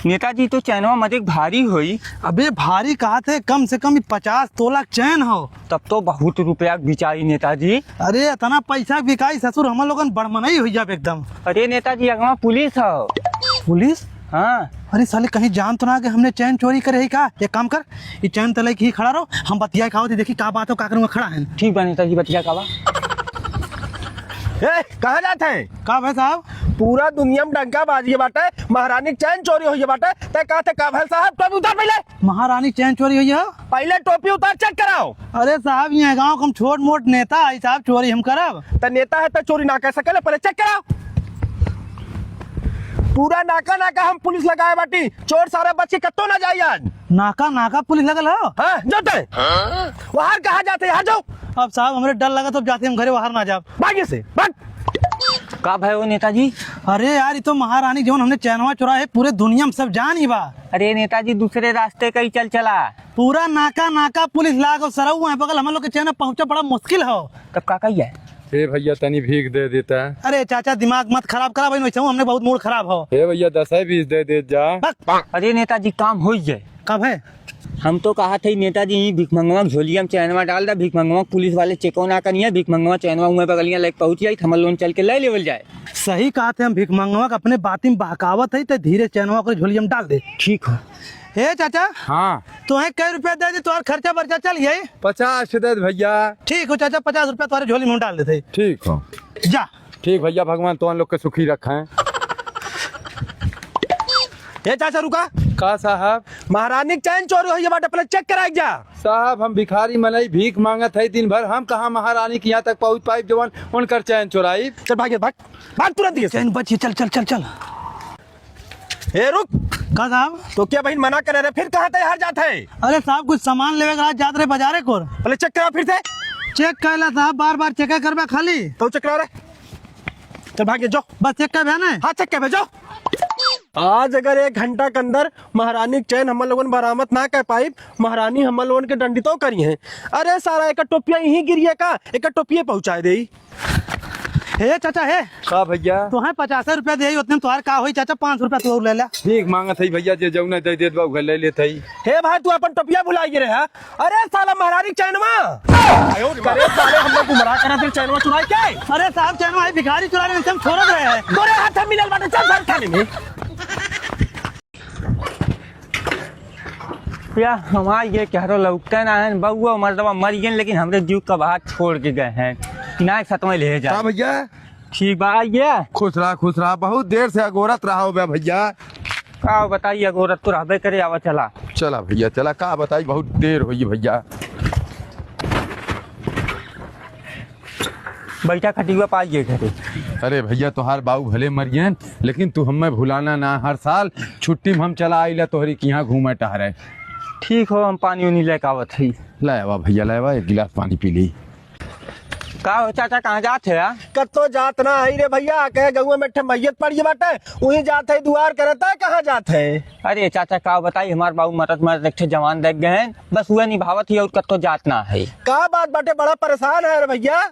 नेताजी तो चैनवा मजे भारी हुई। अबे भारी कहा थे, कम से कम 50 तोला चैन हो। तब तो बहुत रुपया बिचाई नेताजी। अरे इतना पैसा बिकाई ससुर, हम लोगन बड़मनई हुई जाब एकदम। अरे नेताजी अगवा पुलिस हो। पुलिस? हाँ। अरे साले कहीं जान तो ना कि हमने चैन चोरी करे है का? एक काम कर, ये चैन तले की ही खड़ा रहो, हम बतिया खाओ थी, देखी का बात हो, का करूँगा खड़ा है। ठीक बा नेताजी, बतिया कावा। कहाँ जाते हैं? का भाई साहब? पूरा दुनिया में डंका बाजी बाटे, महारानी चैन चोरी हुई बाटे। ते कहते का भाई साहब टोपी उतार पहले। महारानी चैन चोरी हुई है? पहले टोपी उतार चेक कराओ। अरे साहब यहाँ गाँव हम छोट मोट नेता है साहब, चोरी हम करब? तो नेता है तो चोरी ना कर सके, पहले चेक कराओ। पूरा नाका नाका हम पुलिस लगाए बाटी, चोर सारे बच्चे कत्तो ना जाए आज। नाका नाका पुलिस लगल हो? हाँ जाते वहां कहा जाते, यहाँ जाओ। अब साहब हमारे डर लगा तो जाते हम घरे, बाहर ना जाब। भाग्य से भाग। का भाई वो नेताजी? अरे यार ये तो महारानी जीवन हमने चैनवा चुरा है, पूरे दुनिया में सब जान ही बा। अरे नेताजी दूसरे रास्ते कहीं चल चला। पूरा नाका नाका पुलिस लाग सरऊ है बगल, हम लोग के चैन पहुंचा बड़ा मुश्किल हो। तब का कही है? हे भैया तनी भीख दे देता है। अरे चाचा दिमाग मत खराब करा भाई, वैसे हमने बहुत मूड खराब हो। हे भैया 10-20 दे दे जा। अरे नेताजी काम हो जाए। कब है? हम तो कहा थे नेताजी भिकमंगवा झोलिया में चैनवा डाल दा, भिकमंगवा पुलिस वाले चेको ना करिए, भिकमंगवा चैनवा उमे बगलियां लेके पहुंच जाए, हम लोन चल के ले लेवल जाए। सही कहा थे, हम भीख मंगवा के अपने बाती में बहकावत है तो धीरे चैनवा को झोलिया में डाल दे। ठीक हो। हे चाचा हाँ तुम्हें कै रुपया दे दी, तुम्हारा खर्चा बर्चा चल गई? 50 दे भैया। ठीक हो चाचा, 50 रुपया तुम्हारे झोली में डाल देते। ठीक हो। जा। ठीक भैया, भगवान तो लोग के सुखी रखें। ये चाचा रुका। का साहब? महारानी चैन चोरी हुई बाटे, पहले चेक कराई जा। साहब हम भिखारी मनई भीख मांगत है दिन भर, हम कहाँ महारानी के यहाँ तक पहुँच पाई जवान उनकर चैन चुराई। चल भाग भाग भाग तुरंत दिए। चैन बची, चल चल चल चल। ए रुक। का साहब? तो क्या बहन मना करे रहे, फिर कहाँ तैयार जाते है? अरे साहब कुछ सामान लेवे के जात रहे बाजारे को। पहले चेक करा फिर से। चेक कैला साहब, बार बार चेक करबा खाली तो चेक करा रहे। चल भागे जाओ। बस चेक कर ना। हाँ चेक कर भेजो। आज अगर 1 घंटा के अंदर महारानी चैन हम लोगन बरामद ना कर पाई, महारानी हम लोगन के दंडितो करी है। अरे सारा एक टोपिया यहीं गिरी का, एक टोपिया पहुंचाए दे। हे चाचा हे का भैया? तुम्हें 50 रुपया दे, उतने तुम्हारे का होई चाचा, 5 रुपया तू और ले ला। भीख मांगत है भैया, जे जौने दे देत बा ले लेते ही। हे भाई तू अपन टोपिया भुला गिरे है। अरे साला महारानी चैनवा करे साले हम लोग गुमराह करा, फिर चैनवा चुराई के। अरे साहब चैनवा भिखारी चुराने में हम छोड़ रहे हैं। तोरे हाथ में मिलल बाटे, चल सर थाने में। या हमारे ये कह रहा लौटते ना है, बउआ मर्दवा मर गए लेकिन हमरे जीव का बाहर छोड़ के गए हैं, ना सतवें ले जा। हाँ भैया ठीक बा ये। खुश रहा, बहुत देर से अगोरत रहा हो भैया। का बताइए, गोरत तो रहबे करे, आवा चला। चला भैया चला, का बताई बहुत देर हुई भैया। बैठा खटिया पाइए घरे। अरे भैया तोहार बाबू भले मरियन, लेकिन तू हमें भुलाना ना, हर साल छुट्टी में हम चला आइला तोहरी के यहाँ घूमे टहरे। ठीक हो, हम पानी उनी लेके आवत है। लावा भैया लावा, 1 गिलास पानी पी ली। का हो चाचा, कहाँ जाते है? कत्तो जात ना है रे भैया, कहे गौए में मैयत पड़ी बाटे, वहीं जाते है, दुआर करता है, कहाँ जाते है? अरे चाचा का बताई, हमारे बाबू मरत एक जवान देख गए हैं, बस हुआ निभावत ही और कत्तो जात ना है। का बात बाटे, बड़ा परेशान है रे भैया।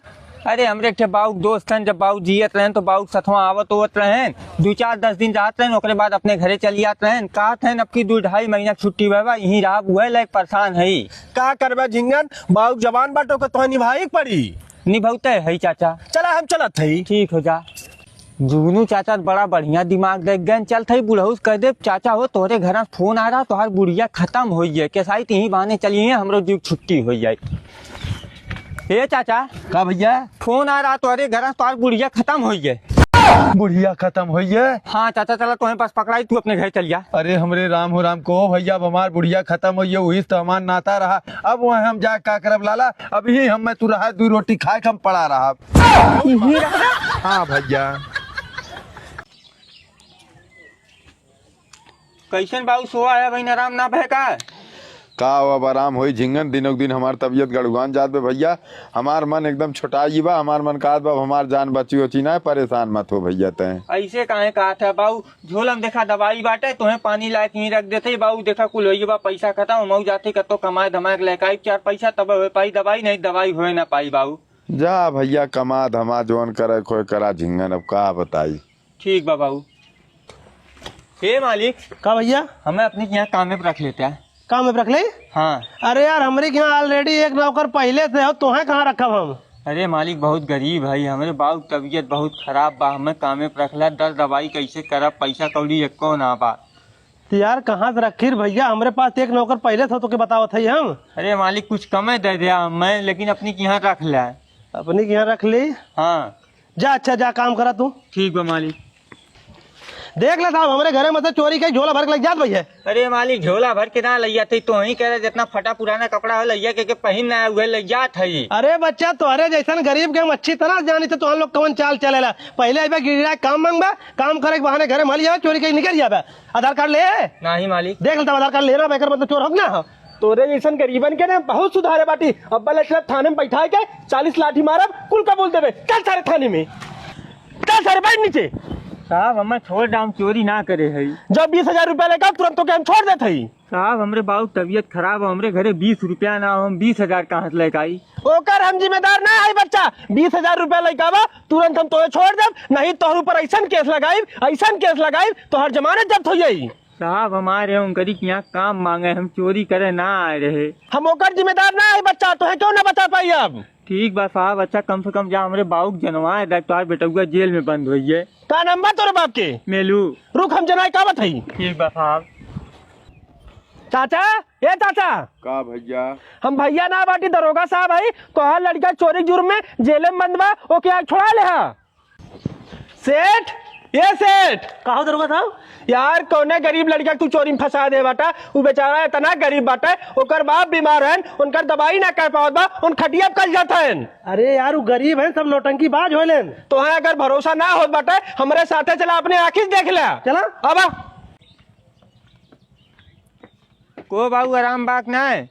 अरे हमरे एक बाबू दोस्त हैं, जब बाबू जियत रहे तो बाबू सथवा आवत होवत रहे, 2-4-10 दिन रहते हैं, ओकरे बाद अपने घरे चली आते हैं। कहते हैं अब की 2-2.5 महीना छुट्टी हुआ, यहीं रहा हुआ लायक परेशान है। का करबे झिंगन, बाबू जवान बाटो के तो निभाई पड़ी। निभौते है चाचा। चला हम चलत है। ठीक हो जा। जुगनू चाचा बड़ा बढ़िया दिमाग देख गए, चल थई बुढ़ऊस कह दे चाचा हो तोहरे घर फोन आ रहा, तोहार बुढ़िया खत्म हो है, कैसाई यहीं बहाने चलिए, हमरो जीव छुट्टी हो जाए। ए चाचा का भैया? फोन आ रहा, तोहरे घर तोहार बुढ़िया खत्म हो है। बुढ़िया खत्म हुई है? हाँ चाचा चला, तुम्हें पास पकड़ाई, तू अपने घर चल जा। अरे हमरे राम हो राम को भैया, अब हमार बुढ़िया खत्म हुई है, वही तो हमार नाता रहा। अब वह हम जा का करब लाला, अभी हम तू रहा 2 रोटी खाए हम पड़ा रहा। हाँ भैया। कैसन बाबू सोआ है भाई, आराम ना भैका? का अब आराम होई झिंगन, दिनों दिन हमार तबीयत गड़गड़ान जात बे भैया, हमार मन एकदम छोटाई बा, हमार मन का बा हमार जान बची होची ना, परेशान मत हो भैया। तय ऐसे काहे कहा था बाबू, झोलम देखा दवाई बाटे, तुम्हें पानी लायक नहीं रख देते बाबू, देखा कुल हो बा पैसा खत्म, मऊ जाते कतो कमाए धमाए लेकर 4 पैसा तब हो पाई दवाई, नहीं दवाई हो ना पाई बाबू। जा भैया कमा धमा जोन करे खोए करा झिंगन, अब का बताई। ठीक बा बाबू। हे मालिक, का भैया हमें अपने यहाँ काम में रख लेते हैं। काम में रख ले। हाँ। अरे यार हमारे यहाँ ऑलरेडी एक नौकर पहले से हो, तुम्हें कहाँ रखा हम? अरे मालिक बहुत गरीब है, हमारे बाबू तबीयत बहुत खराब बा, हमें काम में रखला, दर्द दवाई कैसे करब, पैसा कौड़ी एको ना बा। तो यार कहाँ से रखी भैया, हमारे पास एक नौकर पहले था तो के बताओ थे हम। अरे मालिक कुछ कम दे दिया मैं, लेकिन अपनी यहाँ रख लिया। अपनी के यहाँ रख ली। हाँ जा अच्छा जा काम करा तू। ठीक बा मालिक। देख ले साहब हमारे घरे मतलब चोरी का झोला भर के लग जात भैया। अरे मालिक झोला भर के ना लिया थे, तो ही कह रहे जितना फटा पुराना कपड़ा हो लिया के पहन ना हुए लग जात है। अरे बच्चा तुम्हारे जैसा गरीब के हम अच्छी तरह जानी थे, तो हम लोग कौन चाल चलेला। पहले अबे गिरा काम मांगबा, काम करे के बहाने घरे माल जावे, चोरी के निकल जावे। आधार कार्ड ले नहीं मालिक। देख लेता आधार कार्ड लेना बेकर मतलब चोर हो ना हो। तोरे जैसन गरीबन के ना बहुत सुधारे बाटी। अब्बा ले थाने में बैठा के 40 लाठी मारब, कुल कबूल देवे। चल सारे थाने में, चल सारे बैठ नीचे। साहब हमें छोड़ डाम, चोरी ना करे है। जब 20,000 रुपया लेगा तुरंत तो क्या हम छोड़ देते ही। साहब हमरे बाबू तबीयत खराब है, हमरे घरे 20 रुपया ना हो, हम 20,000 कहाँ से लेके आई। ओकर हम जिम्मेदार ना है बच्चा। 20,000 रुपया लेगा तुरंत हम तोहे छोड़ देब, नहीं तोहर ऊपर ऐसा केस लगाई तो हर जमानत जब्त हो जाई। साहब हमारे उनकरी के यहाँ काम मांगे, हम चोरी करे ना आए रहे। हम ओकर जिम्मेदार ना है बच्चा, तो है क्यों ना बता पाई अब। ठीक बा साहब, अच्छा कम से कम जा हमरे बाबू जनवाए दे, तो बेटा जेल में बंद हुई है। का नंबर तोरे बाप के? मेलू। रुक हम जनाई का बताई। ठीक बा साहब। चाचा, ए चाचा। का भैया? हम भैया ना बाटी दरोगा साहब है, तो हर लड़का चोरी जुर्म में जेल में बंद बा, ओके आग छोड़ा ले। हा सेठ, ये सेठ कहा दरोगा साहब? यार कौने गरीब लड़का तू चोरी में फंसा दे बाटा। वो बेचारा इतना गरीब बाटा, ओकर बाप बीमार है, उनकर दवाई ना कर पावत बा, उन खटिया कल जाता है। अरे यार वो गरीब है, सब नौटंकी बाज होले। तो है अगर भरोसा ना हो बाटा, हमारे साथे चला, अपने आँखी देख ले। चला अब को बाबू आराम बाक ना है।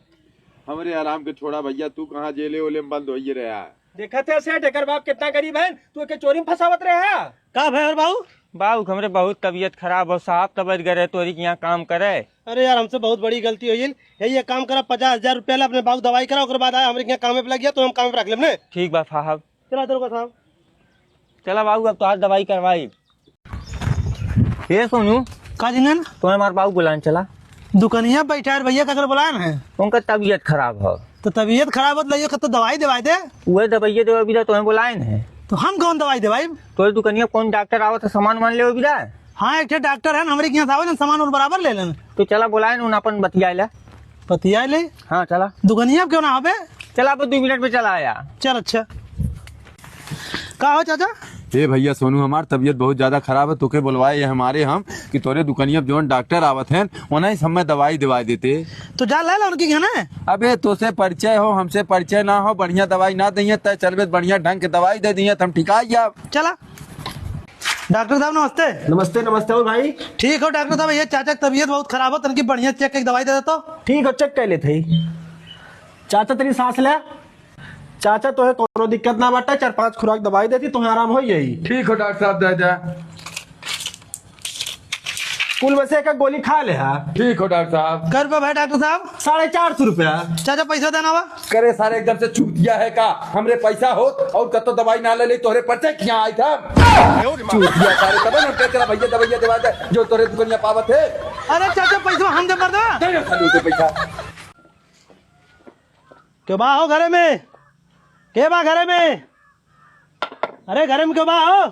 हमरे आराम के छोड़ा भैया, तू कहाँ जेले ओले में बंद होइए रहा। देखा थे सेठ एकर बाप कितना गरीब है, तू के चोरी में फंसावत रहे है। का भाई बाबू? बाबू हमरे बहुत तबीयत खराब हो, साहब तबीयत गए तोरी के यहाँ काम करे। अरे यार हमसे बहुत बड़ी गलती हुई। यही एक काम करा, 50,000 रुपया ला, अपने बाबू दवाई करा, उसके बाद आया हमारे यहाँ काम में लग गया तो हम काम पे रख लेने। ठीक बा साहब। चला दरोगा साहब। चला बाबू अब तो आज दवाई करवाई। ये सोनू का जिंगन तुम्हें हमारे बाबू बुलाने चला। दुकानिया बैठा है भैया, का बुलाया है? उनका तबीयत खराब हो। तो तबीयत खराब हो तो तो दवाई दे दे। वही दवाइये देवे बिना तुम्हें बुलाए है। तो हम कौन दवाई दे भाई? तो दुकानिया कौन डॉक्टर आवत सामान मान ले बिना। हाँ एक डॉक्टर है हमारे यहाँ से, सामान और बराबर ले लेना। तो चला बुलाए न अपन बतिया ले। बतिया ले। हाँ चला। दुकानिया क्यों ना आवे? चला अब 2 मिनट में चला आया। चल अच्छा। का हो चाचा? ए भैया सोनू, हमार तबीयत बहुत ज्यादा खराब है, तोके बुलवाए हमारे हम कि तोरे दुकानिया जो डॉक्टर आवत हैं उन्हें समय दवाई दिवा देते। तो जा ले ला उनकी क्या ना। अबे तोसे परिचय हो, हमसे परिचय ना हो, बढ़िया दवाई ना दिए तय चलबे, बढ़िया ढंग के दवाई दे दिए तो हम ठिका जाब। चला। डॉक्टर साहब नमस्ते। नमस्ते नमस्ते हो भाई। ठीक हो डॉक्टर साहब, ये चाचा की तबीयत बहुत खराब हो, तनकी बढ़िया चेक एक दवाई दे देता। ठीक हो, चेक कर लेते ही। चाचा तेरी सांस ले। चाचा तो है कोनो दिक्कत ना बाटा, 4-5 खुराक दवाई देती तो आराम हो यही। ठीक हो डॉक्टर साहब, दे दे। कुल में से एक गोली खा ले। हा ठीक हो डॉक्टर साहब। कर पे भाई डॉक्टर साहब। 450 रुपया। चाचा पैसा देना बा। करे सारे एकदम से छूट दिया है का? हमरे पैसा हो और कतो दवाई ना ले ले, तोरे परिचय क्या आई था? छूट दिया सारे तब ना तेरा भैया दवाइया दिवा दे जो तोरे दुकानिया पावत है। अरे चाचा पैसा हम दे मर दो। दे खाली के पैसा। क्यों बा हो घरे में? के बा घरे में? अरे घरे में क्यों बा हो?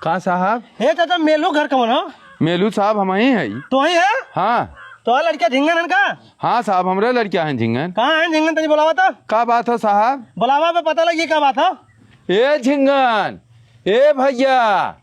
का साहब? हे चाचा मेलू घर कौन हो? मेलू साहब हम ही है। तो ही है? हाँ तो लड़किया झिंगन है का? हाँ साहब, हमरे लड़किया हैं झिंगन। कहाँ है झिंगन? तनी बुलावा तो। का बात हो साहब? बुलावा पे पता लगी क्या बात हो। ए झिंगन, ए भैया।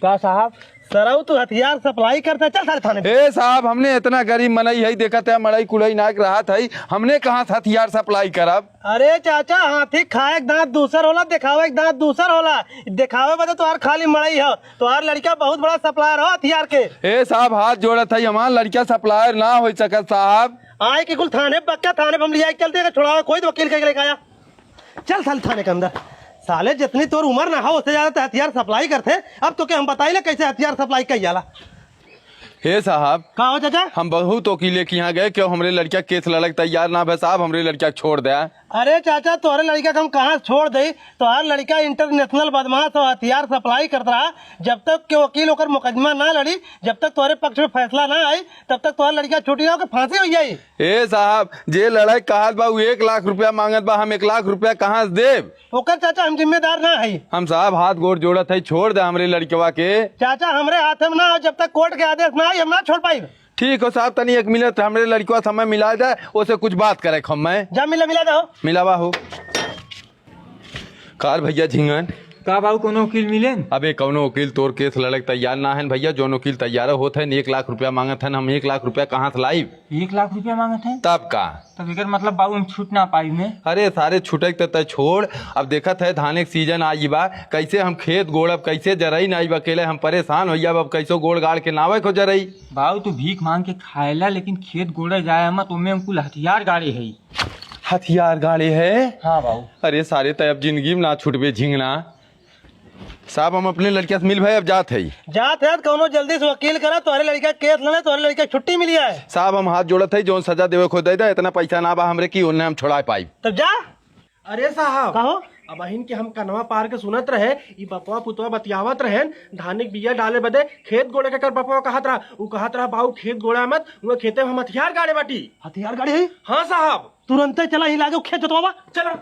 क्या साहब? सराऊ तू हथियार सप्लाई करता, चल सारे थाने। ए साहब, हमने इतना गरीब मनई है, देखा था मड़ई कुड़ई नाक रहा था, हमने कहाँ से हथियार सप्लाई करब? अरे चाचा हाथी खाए एक दांत दूसर होला, दिखावे एक दांत दूसर होला। दिखावे बता तुहार खाली मड़ई हो, तुहार लड़का बहुत बड़ा सप्लायर हो हथियार के। ए साहब हाथ जोड़त है, हमार लड़का सप्लायर ना हो सकत साहब। आए कि कुल थाने पक्का थाने पे हम लिया चलते छुड़ावे, कोई तो वकील के लेके आया। चल साले थाने के अंदर। साले जितनी तोर उम्र ना हो उससे ज्यादा तो हथियार सप्लाई करते। अब तो क्या हम बताई ले कैसे हथियार सप्लाई कर जाला। हे साहब, का हो चाचा? हम बहुत वकीले के यहाँ गए, क्यों हमरे लड़का केस लड़क तैयार ना भे साहब, हमरे लड़का छोड़ दे। अरे चाचा तोहरे लड़का के हम कहाँ छोड़ दे। तोहार लड़का इंटरनेशनल बदमाश और हथियार सप्लाई करता रहा। जब तक के वकील होकर मुकदमा ना लड़ी, जब तक तोहरे पक्ष में फैसला ना आई, तब तक तोहर लड़का छुट्टी ना हो के फांसी हो जाई। ए साहब जे लड़ाई कहत बा 1 लाख रुपया मांगत बा, हम 1 लाख रुपया कहाँ से देब? ओकर चाचा हम जिम्मेदार ना है। हम साहब हाथ गोड़ जोड़त है, छोड़ दे हमरे लड़कवा के। चाचा हमरे हाथ में ना हो, जब तक कोर्ट के आदेश ना आई हम ना छोड़ पाई। ठीक हो साहब, तनी 1 मिनट हमरे लड़कवा समय मिला जाए, उसे कुछ बात करे हम मैं। जा मिला दो। मिलावा हो कार भैया झिंगन का बाबू कोनो वकील मिले? अबे कौनो वकील तोर केस लड़े के तैयार ना है भैया। जो वकील तैयार होते हैं 1 लाख रुपया मांगत है, हम 1 लाख रुपया कहाँ से लाई? 1 लाख रुपया मांगत है? तब का तब एकर मतलब बाबू हम छूट ना पाई में? अरे सारे छुटक तय छोड़। अब देखत है धाने के सीजन आई बा, कैसे हम खेत गोड़ब, कैसे जरई नहीं बा, अकेले हम परेशान हो अब कैसे गोड़ गाड़ के नावे को जरई। बाबू तू भीख मांग के खाएला, लेकिन खेत गोड़े जाए मत, उनमें हम कुल हथियार गाड़े है। हथियार गाड़े है? हाँ बाबू। अरे सारे तय अब जिंदगी में ना छुटबे झिंगना। साहब हम अपने लड़किया से मिल भाई, अब जात है कौनो जल्दी से वकील करा, तोहरे लड़का केस लड़े, तोहरे लड़का छुट्टी मिली है। साहब हम हाथ जोड़त है, जो सजा देवे खो दे, इतना पैसा ना बा हमरे की उन्हें हम छोड़ा पाई। तब जा। अरे साहब कहो अब अहिन के हम कनवा पार के सुनत रहे, ई बपवा पुतवा बतियावत रहे धानिक बिया डाले बदे खेत गोड़े के कर बपवा कहत रहा। उ कहत रहा बाबू खेत गोड़ा मत, वो खेते में हम हथियार गाड़े बाटी। हथियार गाड़ी है? हाँ साहब। तुरंत चला ही लागे खेत जोतवा। चलो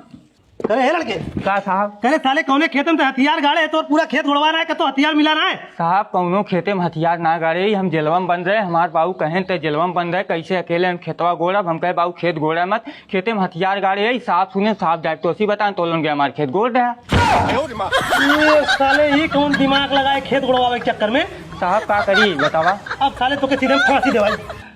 करे है लड़के का साहब? करे साले कौने खेत में तो हथियार गाड़े है, तो पूरा खेत उड़वा रहा है, तो हथियार मिला रहा है। साहब कौनो खेते में हथियार ना गाड़े, हम जेलवा में बन रहे, हमारे बाबू कहें तो जेलवा में बन रहे, कैसे अकेले हम खेतवा गोड़ब? हम कहे बाबू खेत गोड़ा मत, खेते में हथियार गाड़े है। साहब सुने, साहब जाए तो बताए तो लोग हमारे खेत गोड़ रहा। ये साले ही कौन दिमाग लगाए खेत उड़वावे के चक्कर में? साहब का करी बतावा? अब साले तो के सीधे फांसी दे भाई।